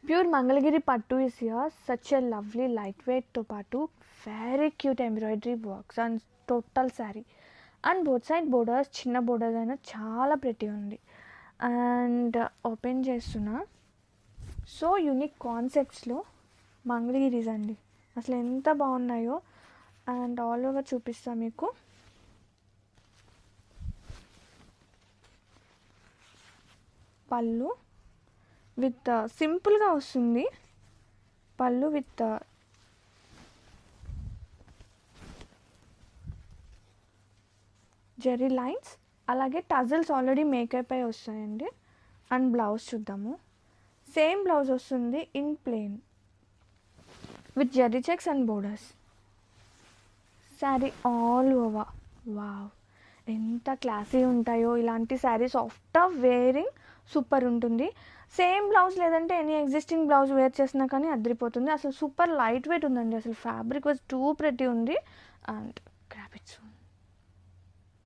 Pure Mangalagiri పట్టు is here. Such a lovely light వెయిట్తో పాటు very cute embroidery works and total sari and both side borders, చిన్న borders అయినా చాలా ప్రెటీ ఉంది. అండ్ ఓపెన్ చేస్తున్నా. సో యూనిక్ కాన్సెప్ట్స్లో మంగళగిరీస్ అండి, అసలు ఎంత బాగున్నాయో. అండ్ ఆల్ ఓవర్ చూపిస్తా మీకు. పళ్ళు విత్ సింపుల్గా వస్తుంది, పళ్ళు విత్ జెర్రీ లైన్స్, అలాగే టజల్స్ ఆల్రెడీ మేకప్ అయి వస్తాయండి. అండ్ బ్లౌజ్ చూద్దాము. సేమ్ బ్లౌజ్ వస్తుంది in plain with Jerry checks and borders. Sari all over wow, ఎంత క్లాసీ ఉంటాయో ఇలాంటి శారీస్. ఆఫ్టర్ వేరింగ్ సూపర్ ఉంటుంది. సేమ్ బ్లౌజ్ లేదంటే ఎనీ ఎగ్జిస్టింగ్ బ్లౌజ్ వేర్ చేసినా కానీ అదిరిపోతుంది. అసలు సూపర్ లైట్ వెయిట్ ఉందండి. అసలు ఫ్యాబ్రిక్ వాజ్ టూ ప్రెటీ ఉంది. And grab it soon.